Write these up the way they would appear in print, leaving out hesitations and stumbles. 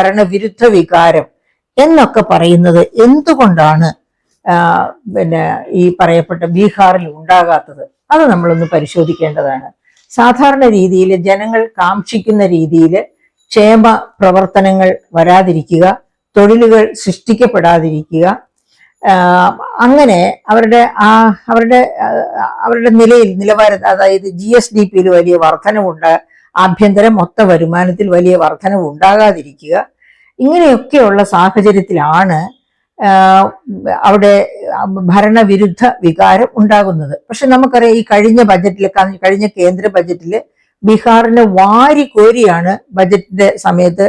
ഭരണവിരുദ്ധ വികാരം എന്നൊക്കെ പറയുന്നത് എന്തുകൊണ്ടാണ് ഈ പറയപ്പെട്ട ബീഹാറിൽ ഉണ്ടാകാത്തത്? അത് നമ്മളൊന്ന് പരിശോധിക്കേണ്ടതാണ്. സാധാരണ രീതിയിൽ ജനങ്ങൾ കാക്ഷിക്കുന്ന രീതിയിൽ ക്ഷേമ പ്രവർത്തനങ്ങൾ വരാതിരിക്കുക, തൊഴിലുകൾ സൃഷ്ടിക്കപ്പെടാതിരിക്കുക, അങ്ങനെ അവരുടെ നിലവാരം, അതായത് GSDP-യിൽ വലിയ വർധനവുണ്ട്, ആഭ്യന്തര മൊത്ത വരുമാനത്തിൽ വലിയ വർധനവ് ഉണ്ടാകാതിരിക്കുക, ഇങ്ങനെയൊക്കെയുള്ള സാഹചര്യത്തിലാണ് അവിടെ ഭരണവിരുദ്ധ വികാരം ഉണ്ടാകുന്നത്. പക്ഷെ നമുക്കറിയാം, ഈ കഴിഞ്ഞ കേന്ദ്ര ബജറ്റിൽ ബീഹാറിന് വാരിക്കോരിയാണ് ബജറ്റിന്റെ സമയത്ത്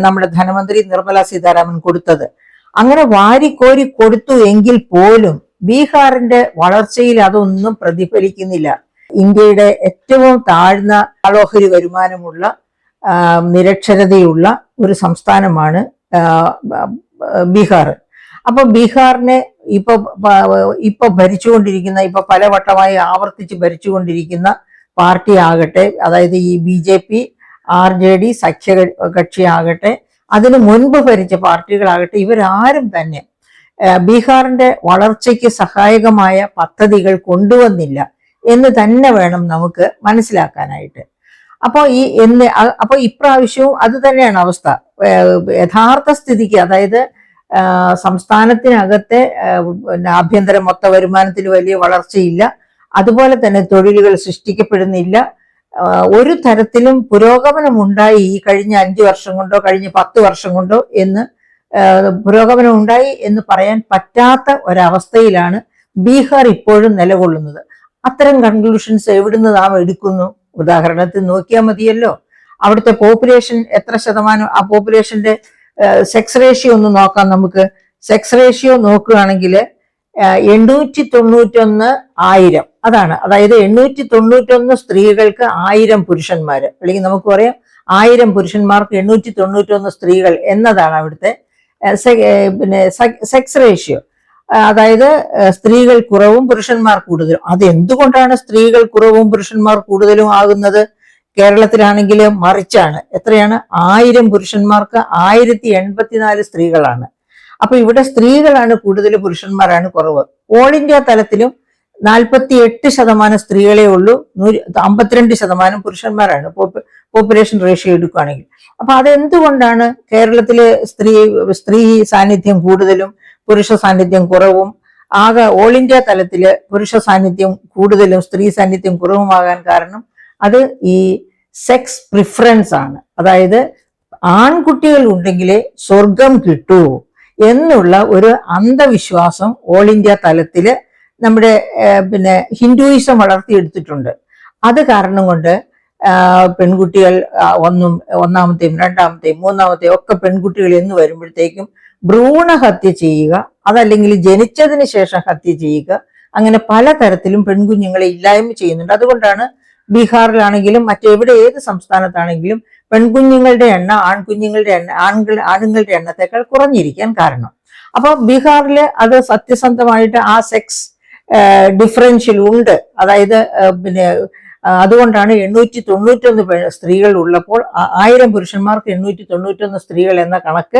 നമ്മുടെ ധനമന്ത്രി നിർമ്മല സീതാരാമൻ കൊടുത്തത്. അങ്ങനെ വാരിക്കോരി കൊടുത്തു എങ്കിൽ പോലും ബീഹാറിന്റെ വളർച്ചയിൽ അതൊന്നും പ്രതിഫലിക്കുന്നില്ല. ഇന്ത്യയുടെ ഏറ്റവും താഴ്ന്ന ഓഹരി വരുമാനമുള്ള, നിരക്ഷരതയുള്ള ഒരു സംസ്ഥാനമാണ് ബീഹാർ. അപ്പൊ ബീഹാറിനെ ഇപ്പൊ ഭരിച്ചുകൊണ്ടിരിക്കുന്ന, പലവട്ടമായി ആവർത്തിച്ച് ഭരിച്ചുകൊണ്ടിരിക്കുന്ന പാർട്ടി ആകട്ടെ, അതായത് ഈ BJP RJD സഖ്യകക്ഷി ആകട്ടെ, അതിനു മുൻപ് ഭരിച്ച പാർട്ടികളാകട്ടെ, ഇവരാരും തന്നെ ബീഹാറിന്റെ വളർച്ചയ്ക്ക് സഹായകമായ പദ്ധതികൾ കൊണ്ടുവന്നില്ല എന്ന് തന്നെ വേണം നമുക്ക് മനസ്സിലാക്കാനായിട്ട്. അപ്പോൾ ഇപ്രാവശ്യവും അത് തന്നെയാണ് അവസ്ഥ. യഥാർത്ഥ സ്ഥിതിക്ക്, അതായത് സംസ്ഥാനത്തിനകത്തെ ആഭ്യന്തര മൊത്ത വരുമാനത്തിൽ വലിയ വളർച്ചയില്ല, അതുപോലെ തന്നെ തൊഴിലുകൾ സൃഷ്ടിക്കപ്പെടുന്നില്ല, ഒരു തരത്തിലും പുരോഗമനം ഉണ്ടായി ഈ കഴിഞ്ഞ 5 വർഷം കൊണ്ടോ കഴിഞ്ഞ 10 വർഷം കൊണ്ടോ പുരോഗമനം ഉണ്ടായി എന്ന് പറയാൻ പറ്റാത്ത ഒരവസ്ഥയിലാണ് ബീഹാർ ഇപ്പോഴും നിലകൊള്ളുന്നത്. അത്തരം കൺക്ലൂഷൻസ് എവിടുന്ന് നാം എടുക്കുന്നു? ഉദാഹരണത്തിന് നോക്കിയാൽ മതിയല്ലോ. അവിടുത്തെ പോപ്പുലേഷൻ എത്ര ശതമാനം, ആ പോപ്പുലേഷന്റെ സെക്സ് റേഷ്യോ ഒന്ന് നോക്കാം നമുക്ക്. സെക്സ് റേഷ്യോ നോക്കുകയാണെങ്കിൽ 891,1000 അതാണ്. അതായത് 891 സ്ത്രീകൾക്ക് 1000 പുരുഷന്മാര്, അല്ലെങ്കിൽ നമുക്ക് പറയാം 1000 പുരുഷന്മാർക്ക് 891 സ്ത്രീകൾ എന്നതാണ് അവിടുത്തെ സെക്സ് റേഷ്യോ. അതായത് സ്ത്രീകൾ കുറവും പുരുഷന്മാർ കൂടുതലും. അതെന്തുകൊണ്ടാണ് സ്ത്രീകൾ കുറവും പുരുഷന്മാർ കൂടുതലും ആകുന്നത്? കേരളത്തിലാണെങ്കിൽ മറിച്ചാണ്. എത്രയാണ്? 1000 പുരുഷന്മാർക്ക് 1084 സ്ത്രീകളാണ്. അപ്പൊ ഇവിടെ സ്ത്രീകളാണ് കൂടുതൽ, പുരുഷന്മാരാണ് കുറവ്. ഓൾ ഇന്ത്യ തലത്തിലും 48% സ്ത്രീകളെ ഉള്ളൂ, 52% പുരുഷന്മാരാണ് പോപ്പുലേഷൻ റേഷ്യോ എടുക്കുകയാണെങ്കിൽ. അപ്പൊ അതെന്തുകൊണ്ടാണ് കേരളത്തില് സ്ത്രീ സാന്നിധ്യം കൂടുതലും പുരുഷ സാന്നിധ്യം കുറവും, ആകെ ഓൾ ഇന്ത്യ തലത്തില് പുരുഷ സാന്നിധ്യം കൂടുതലും സ്ത്രീ സാന്നിധ്യം കുറവുമാകാൻ കാരണം അത് ഈ സെക്സ് പ്രിഫറൻസ് ആണ്. അതായത് ആൺകുട്ടികൾ ഉണ്ടെങ്കിലേ സ്വർഗം കിട്ടൂ എന്നുള്ള ഒരു അന്ധവിശ്വാസം ഓൾ ഇന്ത്യ തലത്തില് നമ്മുടെ ഹിന്ദുയിസം വളർത്തിയെടുത്തിട്ടുണ്ട്. അത് കാരണം കൊണ്ട് പെൺകുട്ടികൾ ഒന്നാമത്തെയും രണ്ടാമത്തെയും മൂന്നാമത്തെയും ഒക്കെ പെൺകുട്ടികൾ എന്ന് വരുമ്പോഴത്തേക്കും ഭ്രൂണഹത്യ ചെയ്യുക, അതല്ലെങ്കിൽ ജനിച്ചതിന് ശേഷം ഹത്യ ചെയ്യുക, അങ്ങനെ പലതരത്തിലും പെൺകുഞ്ഞുങ്ങളെ ഇല്ലായ്മ ചെയ്യുന്നുണ്ട്. അതുകൊണ്ടാണ് ബീഹാറിലാണെങ്കിലും മറ്റെവിടെ ഏത് സംസ്ഥാനത്താണെങ്കിലും പെൺകുഞ്ഞുങ്ങളുടെ എണ്ണം ആണുങ്ങളുടെ എണ്ണത്തെക്കാൾ കുറഞ്ഞിരിക്കാൻ കാരണം. അപ്പൊ ബീഹാറിൽ അത് സത്യസന്ധമായിട്ട് ആ സെക്സ് ഡിഫറൻഷ്യൽ ഉണ്ട്. അതായത് അതുകൊണ്ടാണ് 891 സ്ത്രീകൾ ഉള്ളപ്പോൾ 1000 പുരുഷന്മാർക്ക് 891 സ്ത്രീകൾ എന്ന കണക്ക്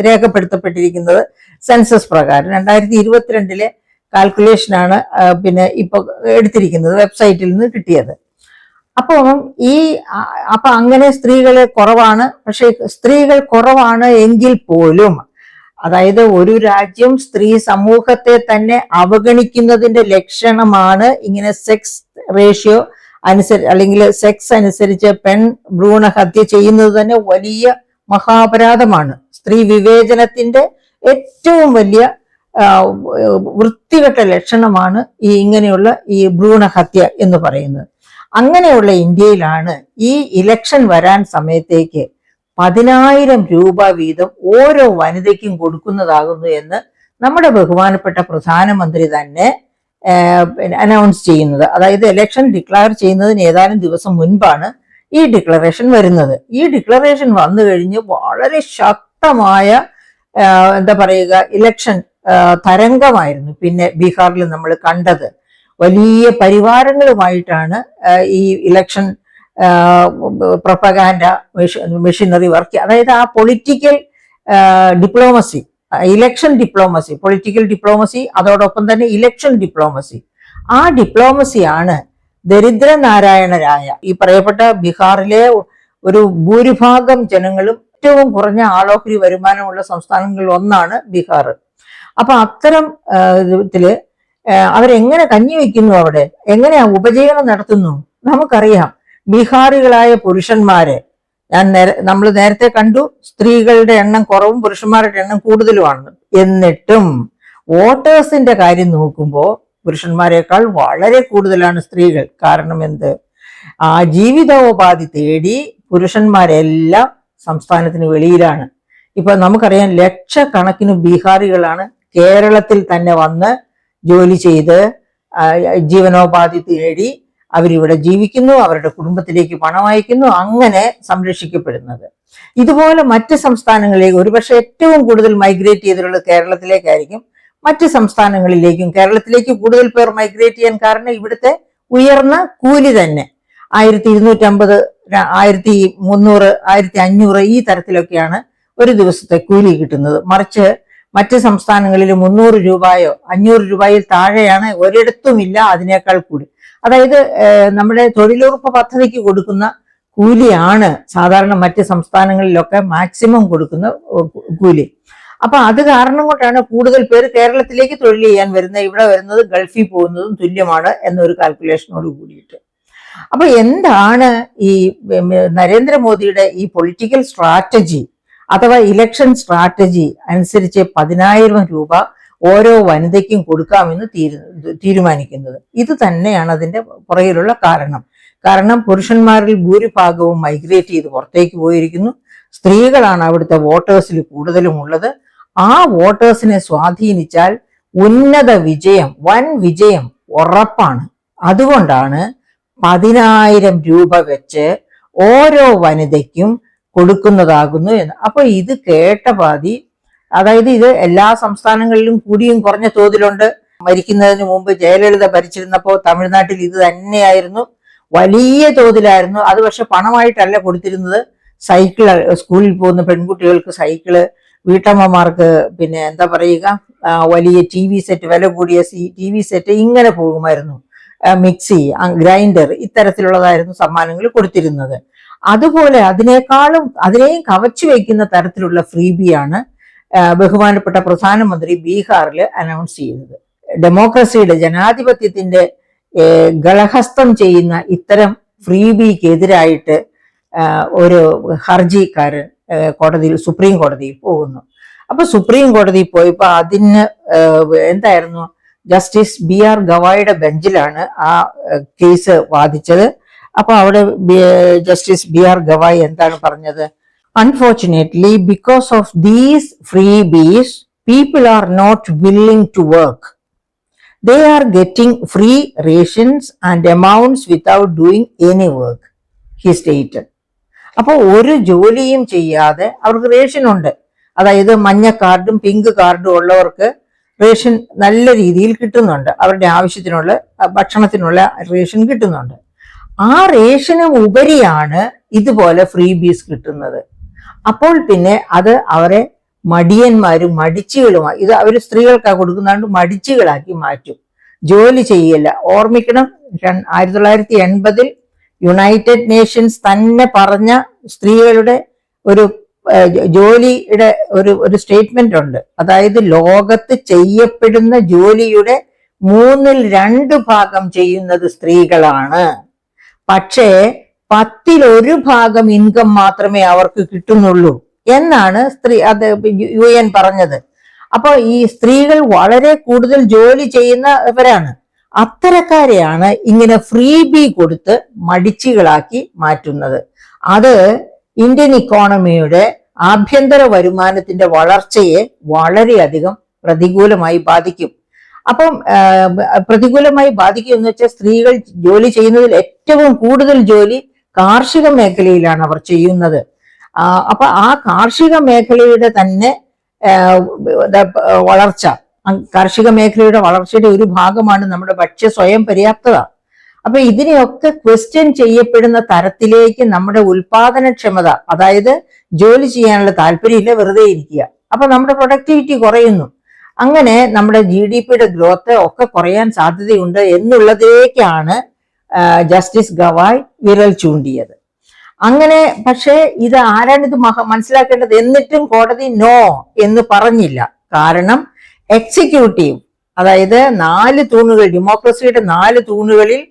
രേഖപ്പെടുത്തപ്പെട്ടിരിക്കുന്നത് സെൻസസ് പ്രകാരം. 2022 കാൽക്കുലേഷനാണ് ഇപ്പൊ എടുത്തിരിക്കുന്നത്, വെബ്സൈറ്റിൽ നിന്ന് കിട്ടിയത്. അപ്പൊ അങ്ങനെ സ്ത്രീകൾ കുറവാണ്. പക്ഷെ സ്ത്രീകൾ കുറവാണ് എങ്കിൽ പോലും, അതായത് ഒരു രാജ്യം സ്ത്രീ സമൂഹത്തെ തന്നെ അവഗണിക്കുന്നതിന്റെ ലക്ഷണമാണ് ഇങ്ങനെ സെക്സ് റേഷ്യോ അല്ലെങ്കിൽ സെക്സ് അനുസരിച്ച് പെൺ ഭ്രൂണ ഹത്യ ചെയ്യുന്നത് തന്നെ വലിയ മഹാപരാധമാണ്. സ്ത്രീ വിവേചനത്തിന്റെ ഏറ്റവും വലിയ വൃത്തികെട്ട ലക്ഷണമാണ് ഇങ്ങനെയുള്ള ഈ ഭ്രൂണഹത്യ എന്ന് പറയുന്നത്. അങ്ങനെയുള്ള ഇന്ത്യയിലാണ് ഈ ഇലക്ഷൻ വരാൻ സമയത്തേക്ക് 10,000 രൂപ വീതം ഓരോ വനിതയ്ക്കും കൊടുക്കുന്നതാകുന്നു എന്ന് നമ്മുടെ ബഹുമാനപ്പെട്ട പ്രധാനമന്ത്രി തന്നെ അനൗൺസ് ചെയ്യുന്നത്. അതായത് ഇലക്ഷൻ ഡിക്ലെയർ ചെയ്യുന്നതിന് ഏതാനും ദിവസം മുൻപാണ് ഈ ഡിക്ലറേഷൻ വരുന്നത്. ഈ ഡിക്ലറേഷൻ വന്നു കഴിഞ്ഞ് വളരെ ശക്തമായ ഇലക്ഷൻ തരംഗമായിരുന്നു പിന്നെ ബീഹാറിൽ നമ്മൾ കണ്ടത്. വലിയ പരിവാരങ്ങളുമായിട്ടാണ് ഈ ഇലക്ഷൻ പ്രൊപ്പഗാൻഡ മെഷീനറി വർക്ക്, അതായത് ആ political diplomacy, election diplomacy, political diplomacy, അതോടൊപ്പം തന്നെ ഇലക്ഷൻ ഡിപ്ലോമസി. ആ ഡിപ്ലോമസിയാണ് ദരിദ്രനാരായണരായ ഈ പറയപ്പെട്ട ബീഹാറിലെ ഒരു ഭൂരിഭാഗം ജനങ്ങളും ഏറ്റവും കുറഞ്ഞ ആളോഹരി വരുമാനമുള്ള സംസ്ഥാനങ്ങളിൽ ഒന്നാണ് ബീഹാർ. അപ്പൊ അത്തരം ഇതില് അവരെങ്ങനെ കഞ്ഞി വയ്ക്കുന്നു, അവിടെ എങ്ങനെയാ ഉപജീവനം നടത്തുന്നു? നമുക്കറിയാം, ബീഹാറികളായ പുരുഷന്മാരെ നമ്മൾ നേരത്തെ കണ്ടു, സ്ത്രീകളുടെ എണ്ണം കുറവും പുരുഷന്മാരുടെ എണ്ണം കൂടുതലുമാണ്. എന്നിട്ടും വോട്ടേഴ്സിന്റെ കാര്യം നോക്കുമ്പോൾ പുരുഷന്മാരെക്കാൾ വളരെ കൂടുതലാണ് സ്ത്രീകൾ. കാരണം എന്ത്? ആ ജീവിതോപാധി തേടി പുരുഷന്മാരെല്ലാം സംസ്ഥാനത്തിന് വെളിയിലാണ്. ഇപ്പൊ നമുക്കറിയാം, ലക്ഷക്കണക്കിന് ബീഹാറികളാണ് കേരളത്തിൽ തന്നെ വന്ന് ജോലി ചെയ്ത് ജീവനോപാധി തേടി അവരിവിടെ ജീവിക്കുന്നു, അവരുടെ കുടുംബത്തിലേക്ക് പണം അയക്കുന്നു, അങ്ങനെ സംരക്ഷിക്കപ്പെടുന്നത്. ഇതുപോലെ മറ്റ് സംസ്ഥാനങ്ങളിലേക്ക് ഒരുപക്ഷെ ഏറ്റവും കൂടുതൽ മൈഗ്രേറ്റ് ചെയ്തിട്ടുള്ളത് കേരളത്തിലേക്കായിരിക്കും. മറ്റ് സംസ്ഥാനങ്ങളിലേക്കും കേരളത്തിലേക്ക് കൂടുതൽ പേർ മൈഗ്രേറ്റ് ചെയ്യാൻ കാരണം ഇവിടുത്തെ ഉയർന്ന കൂലി തന്നെ. 1250, 1300, 1500 ഈ തരത്തിലൊക്കെയാണ് ഒരു ദിവസത്തെ കൂലി കിട്ടുന്നത്. മറിച്ച് മറ്റ് സംസ്ഥാനങ്ങളിൽ 300 രൂപയോ 500 രൂപയിൽ താഴെയാണ് ഒരിടത്തുമില്ല അതിനേക്കാൾ കൂടി. അതായത് നമ്മുടെ തൊഴിലുറപ്പ് പദ്ധതിക്ക് കൊടുക്കുന്ന കൂലിയാണ് സാധാരണ മറ്റ് സംസ്ഥാനങ്ങളിലൊക്കെ മാക്സിമം കൊടുക്കുന്ന കൂലി. അപ്പൊ അത് കാരണം കൊണ്ടാണ് കൂടുതൽ പേര് കേരളത്തിലേക്ക് തൊഴിൽ ചെയ്യാൻ വരുന്നത്. ഇവിടെ വരുന്നത് ഗൾഫിൽ പോകുന്നതും തുല്യമാണ് എന്നൊരു കാൽക്കുലേഷനോട് കൂടിയിട്ട്. അപ്പൊ എന്താണ് ഈ നരേന്ദ്രമോദിയുടെ ഈ പൊളിറ്റിക്കൽ സ്ട്രാറ്റജി അഥവാ ഇലക്ഷൻ സ്ട്രാറ്റജി അനുസരിച്ച് 10,000 രൂപ ഓരോ വനിതയ്ക്കും കൊടുക്കാമെന്ന് തീരുമാനിക്കുന്നത്? ഇത് തന്നെയാണ് അതിന്റെ പുറകിലുള്ള കാരണം പുരുഷന്മാരിൽ ഭൂരിഭാഗവും മൈഗ്രേറ്റ് ചെയ്ത് പുറത്തേക്ക് പോയിരിക്കുന്നു. സ്ത്രീകളാണ് അവിടുത്തെ വോട്ടേഴ്സിൽ കൂടുതലും ഉള്ളത്. ആ വോട്ടേഴ്സിനെ സ്വാധീനിച്ചാൽ ഉന്നത വിജയം, വൻ വിജയം ഉറപ്പാണ്. അതുകൊണ്ടാണ് 10,000 രൂപ വെച്ച് ഓരോ വനിതയ്ക്കും കൊടുക്കുന്നതാകുന്നു എന്ന്. അപ്പൊ ഇത് കേട്ട പാതി, അതായത് ഇത് എല്ലാ സംസ്ഥാനങ്ങളിലും കൂടിയും കുറഞ്ഞ തോതിലുണ്ട്. മരിക്കുന്നതിന് മുമ്പ് ജയലളിത ഭരിച്ചിരുന്നപ്പോൾ തമിഴ്നാട്ടിൽ ഇത് തന്നെയായിരുന്നു, വലിയ തോതിലായിരുന്നു. അത് പക്ഷെ പണമായിട്ടല്ല കൊടുത്തിരുന്നത്. സൈക്കിള്, സ്കൂളിൽ പോകുന്ന പെൺകുട്ടികൾക്ക് സൈക്കിള്, വീട്ടമ്മമാർക്ക് പിന്നെ എന്താ പറയുക, വലിയ TV സെറ്റ്, വില കൂടിയ TV സെറ്റ്, ഇങ്ങനെ പോകുമായിരുന്നു. മിക്സി, ഗ്രൈൻഡർ, ഇത്തരത്തിലുള്ളതായിരുന്നു സമ്മാനങ്ങൾ കൊടുത്തിരുന്നത്. അതുപോലെ അതിനെയും കവച്ചു വയ്ക്കുന്ന തരത്തിലുള്ള ഫ്രീബിയാണ് ബഹുമാനപ്പെട്ട പ്രധാനമന്ത്രി ബീഹാറിൽ അനൗൺസ് ചെയ്തത്. ഡെമോക്രസിയുടെ, ജനാധിപത്യത്തിന്റെ ഗളഹസ്തം ചെയ്യുന്ന ഇത്തരം ഫ്രീബിക്കെതിരായിട്ട് ഒരു ഹർജിക്കാരൻ സുപ്രീം കോടതിയിൽ പോകുന്നു. അപ്പൊ സുപ്രീം കോടതിയിൽ പോയപ്പോ അതിന് എന്തായിരുന്നു, ജസ്റ്റിസ് BR ഗവായിയുടെ ബെഞ്ചിലാണ് ആ കേസ് വാദിച്ചത്. അപ്പൊ അവിടെ ജസ്റ്റിസ് BR ഗവായി എന്താണ് പറഞ്ഞത്? Unfortunately, because of these freebies, people are not willing to work. They are getting free rations and amounts without doing any work, he stated. അപ്പൊ ഒരു ജോലിയും ചെയ്യാതെ അവർക്ക് റേഷൻ ഉണ്ട്. അതായത് മഞ്ഞ കാർഡും പിങ്ക് കാർഡും ഉള്ളവർക്ക് റേഷൻ നല്ല രീതിയിൽ കിട്ടുന്നുണ്ട്. അവരുടെ ആവശ്യത്തിനുള്ള ഭക്ഷണത്തിനുള്ള റേഷൻ കിട്ടുന്നുണ്ട്. ആ റേഷനും ഉപരിയാണ് ഇതുപോലെ ഫ്രീബീസ് കിട്ടുന്നത്. അപ്പോൾ പിന്നെ അത് അവരെ മടിയന്മാരും മടിച്ചികളുമായി, ഇത് അവർ സ്ത്രീകൾക്കാണ് കൊടുക്കുന്നതുകൊണ്ട് മടിച്ചികളാക്കി മാറ്റും. ജോലി ചെയ്യില്ല. ഓർമ്മിക്കണം, 1980 യുണൈറ്റഡ് നേഷൻസ് തന്നെ പറഞ്ഞ സ്ത്രീകളുടെ ഒരു ജോലിയുടെ ഒരു സ്റ്റേറ്റ്മെന്റ് ഉണ്ട്. അതായത് ലോകത്ത് ചെയ്യപ്പെടുന്ന ജോലിയുടെ 2/3 ഭാഗം ചെയ്യുന്നത് സ്ത്രീകളാണ്. പക്ഷേ 1/10 ഇൻകം മാത്രമേ അവർക്ക് കിട്ടുന്നുള്ളൂ എന്നാണ് UN പറഞ്ഞത്. അപ്പൊ ഈ സ്ത്രീകൾ വളരെ കൂടുതൽ ജോലി ചെയ്യുന്നവരാണ്. അത്തരക്കാരെയാണ് ഇങ്ങനെ ഫ്രീബി കൊടുത്ത് മടിച്ചികളാക്കി മാറ്റുന്നത്. അത് ഇന്ത്യൻ ഇക്കോണമിയുടെ ആഭ്യന്തര വരുമാനത്തിന്റെ വളർച്ചയെ വളരെയധികം പ്രതികൂലമായി ബാധിക്കും. അപ്പം പ്രതികൂലമായി ബാധിക്കും എന്ന് വെച്ചാൽ സ്ത്രീകൾ ജോലി ചെയ്യുന്നതിൽ ഏറ്റവും കൂടുതൽ ജോലി കാർഷിക മേഖലയിലാണ് അവർ ചെയ്യുന്നത്. അപ്പൊ ആ കാർഷിക മേഖലയുടെ തന്നെ കാർഷിക മേഖലയുടെ വളർച്ചയുടെ ഒരു ഭാഗമാണ് നമ്മുടെ ഭക്ഷ്യ സ്വയം പര്യാപ്തത. അപ്പൊ ഇതിനെയൊക്കെ ക്വസ്റ്റ്യൻ ചെയ്യപ്പെടുന്ന തരത്തിലേക്ക് നമ്മുടെ ഉൽപാദനക്ഷമത, അതായത് ജോലി ചെയ്യാനുള്ള താല്പര്യമില്ല, വെറുതെ ഇരിക്കുക, അപ്പൊ നമ്മുടെ പ്രൊഡക്ടിവിറ്റി കുറയുന്നു. അങ്ങനെ നമ്മുടെ GDPയുടെ ഗ്രോത്ത് ഒക്കെ കുറയാൻ സാധ്യതയുണ്ട് എന്നുള്ളതേക്കാണ് ജസ്റ്റിസ് ഗവായ് വിരൽ ചൂണ്ടിയത്. അങ്ങനെ പക്ഷേ ഇത് ആരാണിത് മനസ്സിലാക്കേണ്ടത്? എന്നിട്ടും കോടതി നോ എന്ന് പറഞ്ഞില്ല. കാരണം എക്സിക്യൂട്ടീവ്, അതായത് 4 തൂണുകൾ, ഡെമോക്രസിയുടെ 4 തൂണുകളിൽ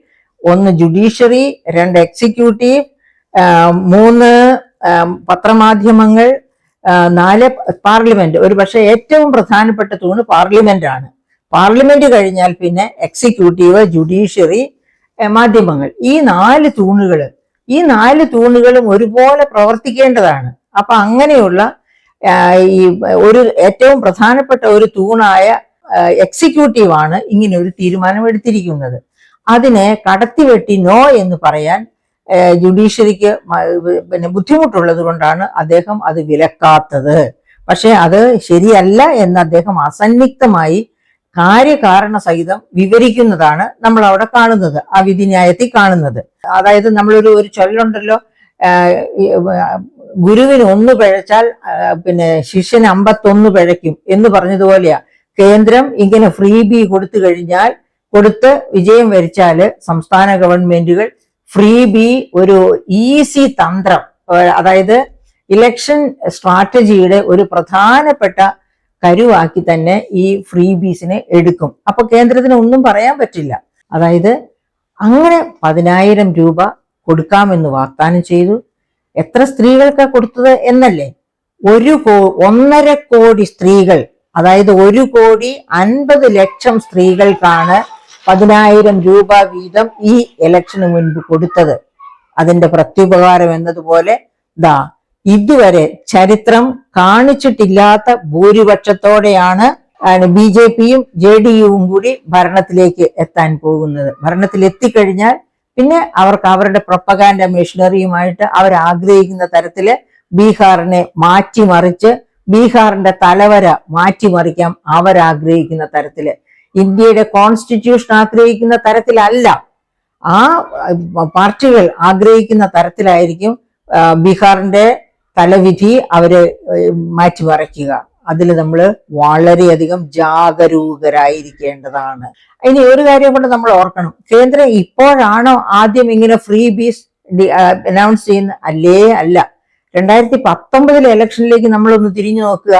ഒന്ന് ജുഡീഷ്യറി, 2 എക്സിക്യൂട്ടീവ്, 3 പത്രമാധ്യമങ്ങൾ, 4 പാർലമെന്റ്. ഒരു പക്ഷെ ഏറ്റവും പ്രധാനപ്പെട്ട തൂണ് പാർലമെന്റ് ആണ്. പാർലമെന്റ് കഴിഞ്ഞാൽ പിന്നെ എക്സിക്യൂട്ടീവ്, ജുഡീഷ്യറി, മാധ്യമങ്ങൾ. ഈ 4 തൂണുകളും ഒരുപോലെ പ്രവർത്തിക്കേണ്ടതാണ്. അപ്പൊ അങ്ങനെയുള്ള ഈ ഒരു ഏറ്റവും പ്രധാനപ്പെട്ട ഒരു തൂണായ എക്സിക്യൂട്ടീവാണ് ഇങ്ങനെ ഒരു തീരുമാനം എടുത്തിരിക്കുന്നത്. അതിനെ കടത്തിവെട്ടി നോ എന്ന് പറയാൻ ജുഡീഷ്യറിക്ക് പിന്നെ ബുദ്ധിമുട്ടുള്ളത് കൊണ്ടാണ് അദ്ദേഹം അത് വിലക്കാത്തത്. പക്ഷെ അത് ശരിയല്ല എന്ന് അദ്ദേഹം അസന്നിഗ്ധമായി കാര്യകാരണ സഹിതം വിവരിക്കുന്നതാണ് നമ്മൾ അവിടെ കാണുന്നത്, ആ വിധിന്യായത്തിൽ കാണുന്നത്. അതായത് നമ്മളൊരു ചൊല്ലുണ്ടല്ലോ, ഗുരുവിന് 1 പിഴച്ചാൽ പിന്നെ ശിഷ്യന് 51 പിഴയ്ക്കും എന്ന് പറഞ്ഞതുപോലെയാ. കേന്ദ്രം ഇങ്ങനെ ഫ്രീ ബി കൊടുത്ത് വിജയം വരിച്ചാല് സംസ്ഥാന ഗവൺമെന്റുകൾ ഫ്രീ ബി ഒരു ഈസി തന്ത്രം, അതായത് ഇലക്ഷൻ സ്ട്രാറ്റജിയുടെ ഒരു പ്രധാനപ്പെട്ട കരുവാക്കി തന്നെ ഈ ഫ്രീ ബീസിനെ എടുക്കും. അപ്പൊ കേന്ദ്രത്തിന് ഒന്നും പറയാൻ പറ്റില്ല. അതായത് അങ്ങനെ 10,000 രൂപ കൊടുക്കാമെന്ന് വാഗ്ദാനം ചെയ്തു. എത്ര സ്ത്രീകൾക്കാ കൊടുത്തത് എന്നല്ലേ? 1.5 കോടി സ്ത്രീകൾ, അതായത് 1,50,00,000 സ്ത്രീകൾക്കാണ് 10,000 രൂപ വീതം ഈ ഇലക്ഷന് മുൻപ് കൊടുത്തത്. അതിന്റെ പ്രത്യുപകാരം എന്നതുപോലെ ഇതുവരെ ചരിത്രം കാണിച്ചിട്ടില്ലാത്ത ഭൂരിപക്ഷത്തോടെയാണ് BJPയും JDUവും കൂടി ഭരണത്തിലേക്ക് എത്താൻ പോകുന്നത്. ഭരണത്തിൽ എത്തിക്കഴിഞ്ഞാൽ പിന്നെ അവർക്ക് അവരുടെ പ്രൊപ്പഗാൻഡ മെഷീനറിയുമായിട്ട് അവരാഗ്രഹിക്കുന്ന തരത്തില് ബീഹാറിനെ മാറ്റിമറിച്ച്, ബീഹാറിന്റെ തലവര മാറ്റിമറിക്കാം അവരാഗ്രഹിക്കുന്ന തരത്തില്. ഇന്ത്യയുടെ കോൺസ്റ്റിറ്റ്യൂഷൻ ആഗ്രഹിക്കുന്ന തരത്തിലല്ല, ആ പാർട്ടികൾ ആഗ്രഹിക്കുന്ന തരത്തിലായിരിക്കും ബീഹാറിന്റെ തലവിധി അവര് മാറ്റിമറിക്കുക. അതിൽ നമ്മൾ വളരെയധികം ജാഗരൂകരായിരിക്കേണ്ടതാണ്. ഇനി ഒരു കാര്യം കൊണ്ട് നമ്മൾ ഓർക്കണം, കേന്ദ്രം ഇപ്പോഴാണോ ആദ്യം ഇങ്ങനെ ഫ്രീ ബീസ് അനൗൺസ് ചെയ്യുന്ന? അല്ല. 2019 ഇലക്ഷനിലേക്ക് നമ്മളൊന്ന് തിരിഞ്ഞു നോക്കുക.